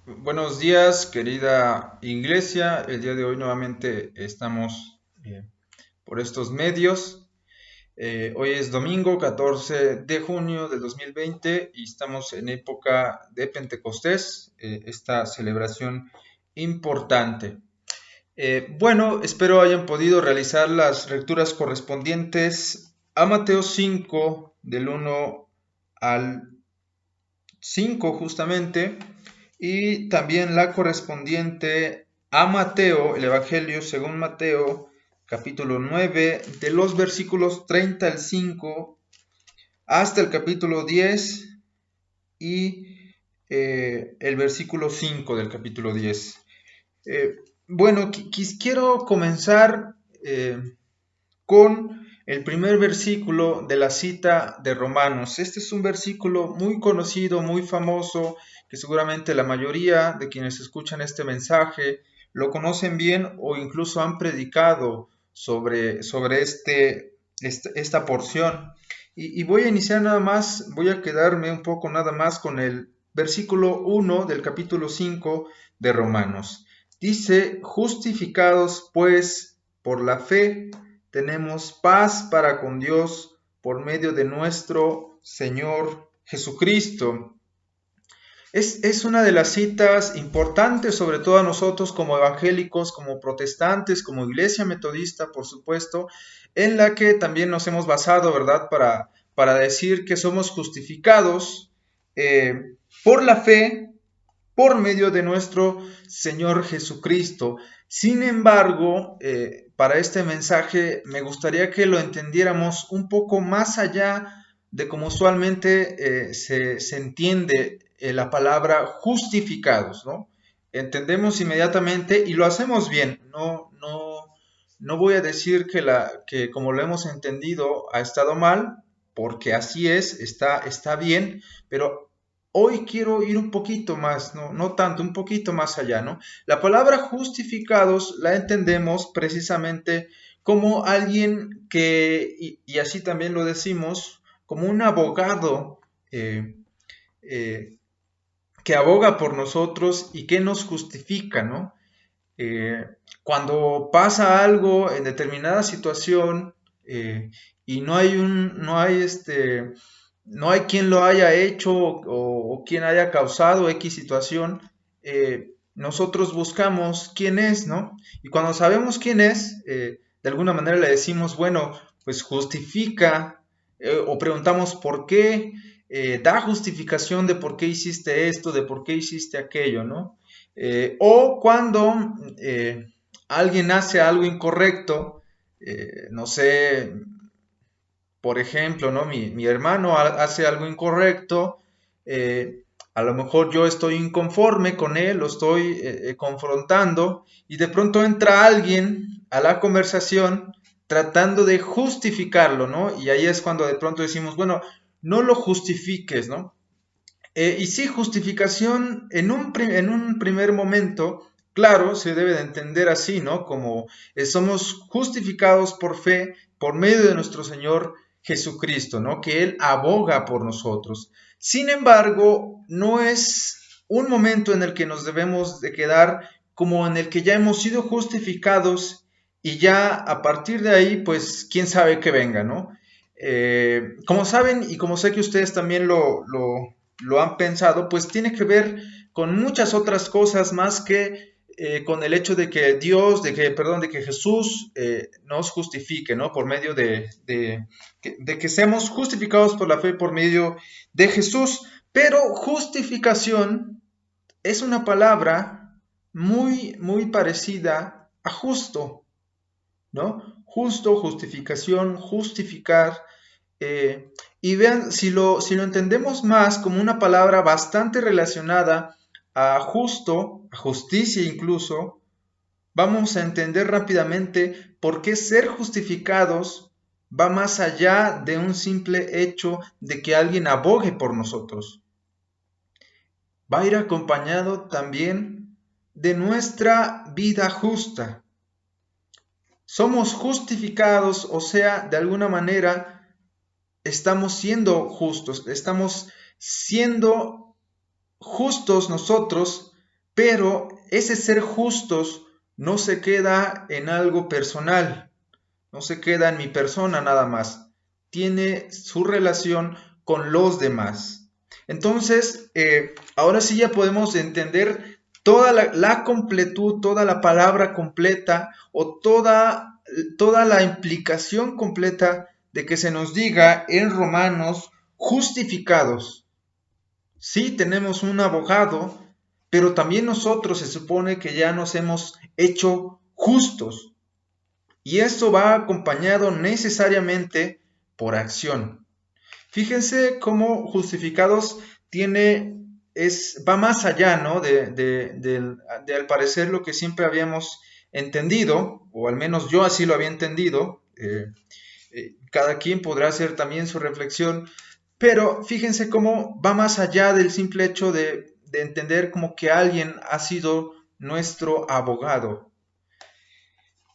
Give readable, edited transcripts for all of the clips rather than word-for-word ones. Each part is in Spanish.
Buenos días, querida iglesia. El día de hoy nuevamente estamos por estos medios. Hoy es domingo 14 de junio de 2020 y estamos en época de Pentecostés, esta celebración importante. Bueno, espero hayan podido realizar las lecturas correspondientes a Mateo 5, del 1 al 5 justamente, y también la correspondiente a Mateo, el Evangelio según Mateo, capítulo 9 de los versículos 30 al 5 hasta el capítulo 10 y el versículo 5 del capítulo 10. Eh, bueno, quiero comenzar con el primer versículo de la cita de Romanos. Este es un versículo muy conocido, muy famoso, que seguramente la mayoría de quienes escuchan este mensaje lo conocen bien o incluso han predicado sobre esta porción. Y voy a iniciar nada más, voy a quedarme un poco nada más con el versículo 1 del capítulo 5 de Romanos. Dice, justificados pues por la fe, tenemos paz para con Dios por medio de nuestro Señor Jesucristo. Es una de las citas importantes, sobre todo a nosotros como evangélicos, como protestantes, como iglesia metodista, por supuesto, en la que también nos hemos basado, ¿verdad?, para decir que somos justificados por la fe, por medio de nuestro Señor Jesucristo. Sin embargo, para este mensaje me gustaría que lo entendiéramos un poco más allá de cómo usualmente se entiende la palabra justificados, ¿no? Entendemos inmediatamente y lo hacemos bien. No voy a decir que como lo hemos entendido ha estado mal, porque así es, está bien, pero hoy quiero ir un poquito más, no tanto, un poquito más allá, ¿no? La palabra justificados la entendemos precisamente como alguien que, y así también lo decimos, como un abogado eh, eh, que aboga por nosotros y que nos justifica, ¿no? Eh, Cuando pasa algo en determinada situación y no hay quien lo haya hecho o quien haya causado X situación, nosotros buscamos quién es, ¿no? Y cuando sabemos quién es, de alguna manera le decimos, bueno, pues justifica, o preguntamos por qué, da justificación de por qué hiciste esto, de por qué hiciste aquello, ¿no? O cuando alguien hace algo incorrecto, no sé, por ejemplo, ¿no? Mi hermano hace algo incorrecto, a lo mejor yo estoy inconforme con él, lo estoy confrontando y de pronto entra alguien a la conversación tratando de justificarlo, ¿no? Y ahí es cuando de pronto decimos, bueno, no lo justifiques, ¿no? Y sí, justificación en un primer momento, claro, se debe de entender así, ¿no? Como somos justificados por fe, por medio de nuestro Señor Jesucristo, ¿no? Que Él aboga por nosotros. Sin embargo, no es un momento en el que nos debemos de quedar como en el que ya hemos sido justificados y ya a partir de ahí, pues, quién sabe qué venga, ¿no? Como saben y como sé que ustedes también lo han pensado, pues tiene que ver con muchas otras cosas más que con el hecho de que Dios, de que Jesús nos justifique, ¿no? Por medio de que seamos justificados por la fe por medio de Jesús. Pero justificación es una palabra muy parecida a justo, ¿no? Justo, justificación, justificar. Y vean, si lo entendemos más como una palabra bastante relacionada a justo, a justicia incluso, vamos a entender rápidamente por qué ser justificados va más allá de un simple hecho de que alguien abogue por nosotros. Va a ir acompañado también de nuestra vida justa. Somos justificados, o sea, de alguna manera estamos siendo justos, estamos siendo justos nosotros Pero ese ser justos no se queda en algo personal, no se queda en mi persona nada más, tiene su relación con los demás. Entonces, ahora sí ya podemos entender toda la completud, toda la palabra completa o toda la implicación completa de que se nos diga en Romanos justificados. Sí, tenemos un abogado, pero también nosotros se supone que ya nos hemos hecho justos. Y esto va acompañado necesariamente por acción. Fíjense cómo justificados va más allá, ¿no? De al parecer lo que siempre habíamos entendido, o al menos yo así lo había entendido. Cada quien podrá hacer también su reflexión, pero fíjense cómo va más allá del simple hecho de entender como que alguien ha sido nuestro abogado.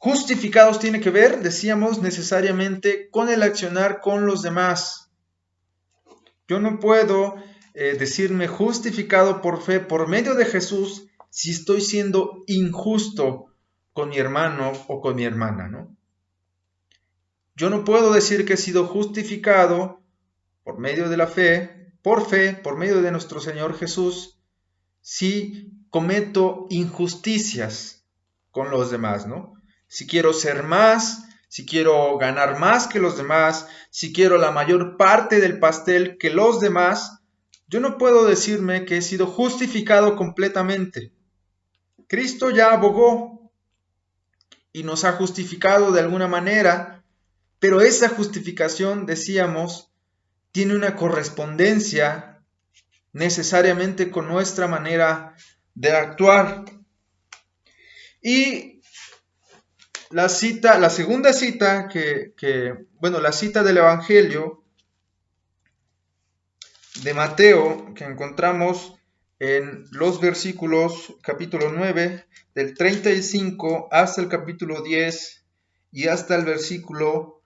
Justificados tiene que ver, decíamos, necesariamente con el accionar con los demás. Yo no puedo decirme justificado por fe por medio de Jesús si estoy siendo injusto con mi hermano o con mi hermana, ¿no? Yo no puedo decir que he sido justificado por medio de la fe, por medio de nuestro Señor Jesús, si cometo injusticias con los demás, ¿no? Si quiero ser más, si quiero ganar más que los demás, si quiero la mayor parte del pastel que los demás, yo no puedo decirme que he sido justificado completamente. Cristo ya abogó y nos ha justificado de alguna manera, pero esa justificación, decíamos, tiene una correspondencia necesariamente con nuestra manera de actuar. Y la segunda cita la cita del Evangelio de Mateo que encontramos en los versículos capítulo 9 del 35 hasta el capítulo 10 y hasta el versículo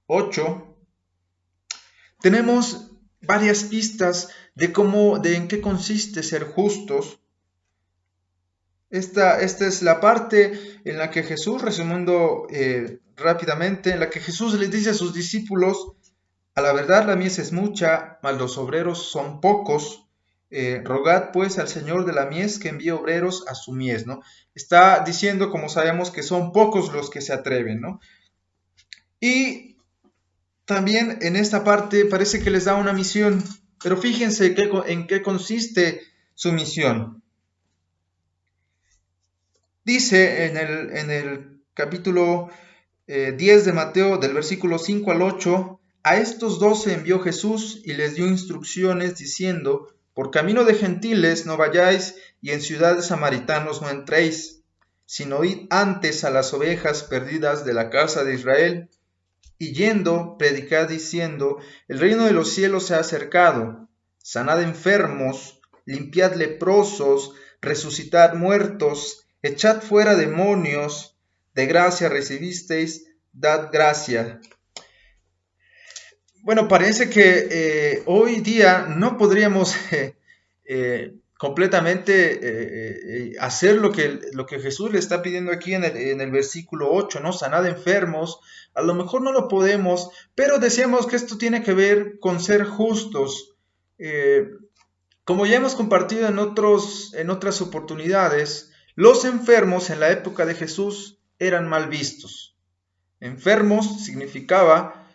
8, tenemos varias pistas de en qué consiste ser justos. Esta es la parte en la que Jesús, resumiendo rápidamente, en la que Jesús les dice a sus discípulos: a la verdad la mies es mucha, mas los obreros son pocos. Rogad pues al Señor de la mies que envíe obreros a su mies, ¿no? Está diciendo, como sabemos, que son pocos los que se atreven, ¿no? Y también en esta parte parece que les da una misión, pero fíjense en qué consiste su misión. Dice en el capítulo 10 de Mateo, del versículo 5 al 8, a estos 12 envió Jesús y les dio instrucciones diciendo: por camino de gentiles no vayáis y en ciudades samaritanos no entréis, sino id antes a las ovejas perdidas de la casa de Israel. Y yendo, predicad diciendo: el reino de los cielos se ha acercado, sanad enfermos, limpiad leprosos, resucitad muertos, echad fuera demonios, de gracia recibisteis, dad gracia. Bueno, parece que hoy día no podríamos completamente hacer lo que Jesús le está pidiendo aquí en el versículo 8, ¿no? Sanad enfermos. A lo mejor no lo podemos, pero decíamos que esto tiene que ver con ser justos. Como ya hemos compartido en otras oportunidades, los enfermos en la época de Jesús eran mal vistos. Enfermos significaba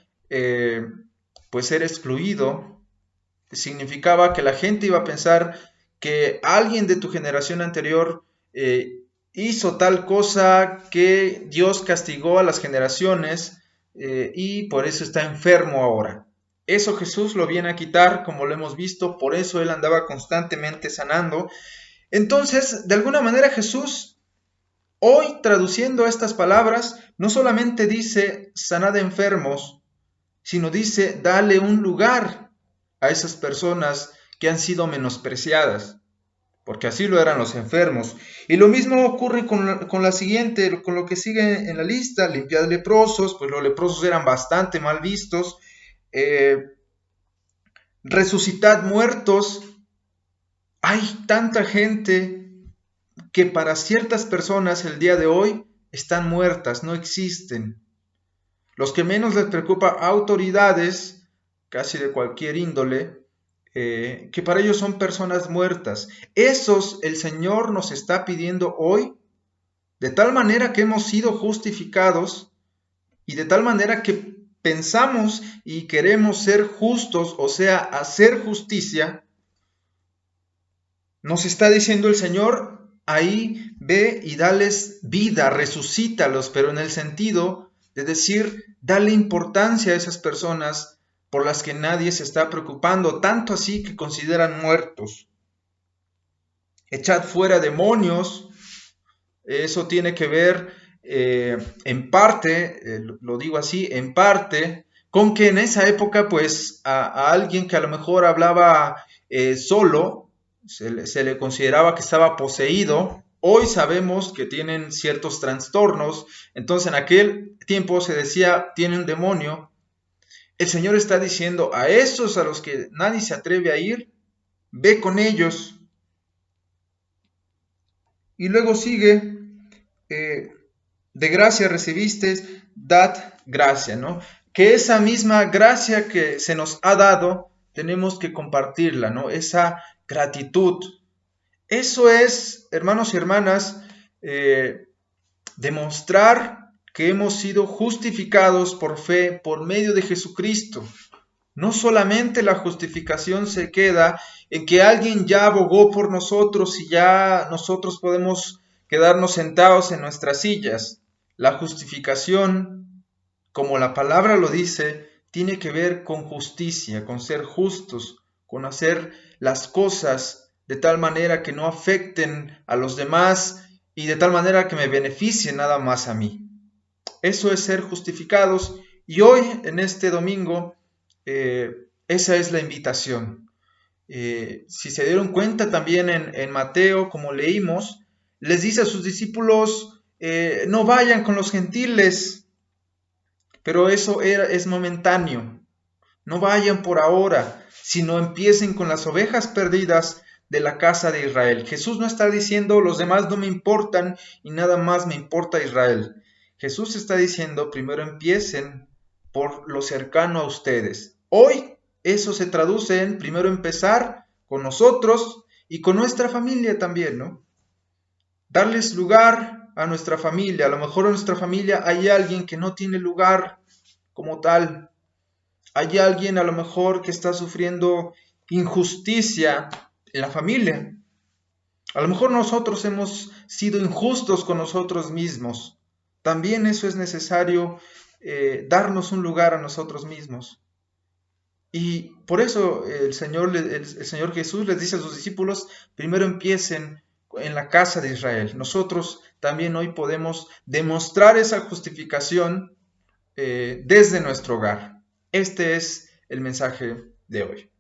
pues ser excluido, significaba que la gente iba a pensar que alguien de tu generación anterior hizo tal cosa que Dios castigó a las generaciones y por eso está enfermo ahora. Eso Jesús lo viene a quitar, como lo hemos visto, por eso él andaba constantemente sanando. Entonces, de alguna manera Jesús, hoy traduciendo estas palabras, no solamente dice sanad enfermos, sino dice dale un lugar a esas personas que han sido menospreciadas, porque así lo eran los enfermos. Y lo mismo ocurre con la siguiente, con lo que sigue en la lista: limpiad leprosos, pues los leprosos eran bastante mal vistos. Resucitad muertos, Hay tanta gente que para ciertas personas el día de hoy están muertas, no existen. Los que menos les preocupa, autoridades, casi de cualquier índole, que para ellos son personas muertas. Esos el Señor nos está pidiendo hoy, de tal manera que hemos sido justificados y de tal manera que pensamos y queremos ser justos, o sea, hacer justicia. Nos está diciendo el Señor, ahí ve y dales vida, resucítalos, pero en el sentido de decir, dale importancia a esas personas por las que nadie se está preocupando, tanto así que consideran muertos. Echad fuera demonios, eso tiene que ver en parte, lo digo así, en parte, con que en esa época pues a alguien que a lo mejor hablaba solo, se le consideraba que estaba poseído. Hoy sabemos que tienen ciertos trastornos, entonces en aquel tiempo se decía, tiene un demonio. El Señor está diciendo a esos a los que nadie se atreve a ir, ve con ellos. Y luego sigue, eh, de gracia recibiste, dad gracia, ¿no? Que esa misma gracia que se nos ha dado, tenemos que compartirla, ¿no? Esa gratitud. Eso es, hermanos y hermanas, demostrar que hemos sido justificados por fe por medio de Jesucristo. No solamente la justificación se queda en que alguien ya abogó por nosotros y ya nosotros podemos quedarnos sentados en nuestras sillas. La justificación, como la palabra lo dice, tiene que ver con justicia, con ser justos, con hacer las cosas de tal manera que no afecten a los demás y de tal manera que me beneficien nada más a mí. Eso es ser justificados. Y hoy, en este domingo, esa es la invitación. Si se dieron cuenta también en Mateo, como leímos, les dice a sus discípulos, no vayan con los gentiles, pero eso es momentáneo. No vayan por ahora, sino empiecen con las ovejas perdidas de la casa de Israel. Jesús no está diciendo los demás no me importan y nada más me importa Israel. Jesús está diciendo primero empiecen por lo cercano a ustedes. Hoy eso se traduce en primero empezar con nosotros y con nuestra familia también, ¿no? Darles lugar a nuestra familia. A lo mejor en nuestra familia hay alguien que no tiene lugar como tal. Hay alguien a lo mejor que está sufriendo injusticia en la familia. A lo mejor nosotros hemos sido injustos con nosotros mismos. También eso es necesario, darnos un lugar a nosotros mismos. Y por eso el Señor Jesús les dice a sus discípulos, primero empiecen en la casa de Israel. Nosotros también hoy podemos demostrar esa justificación desde nuestro hogar. Este es el mensaje de hoy.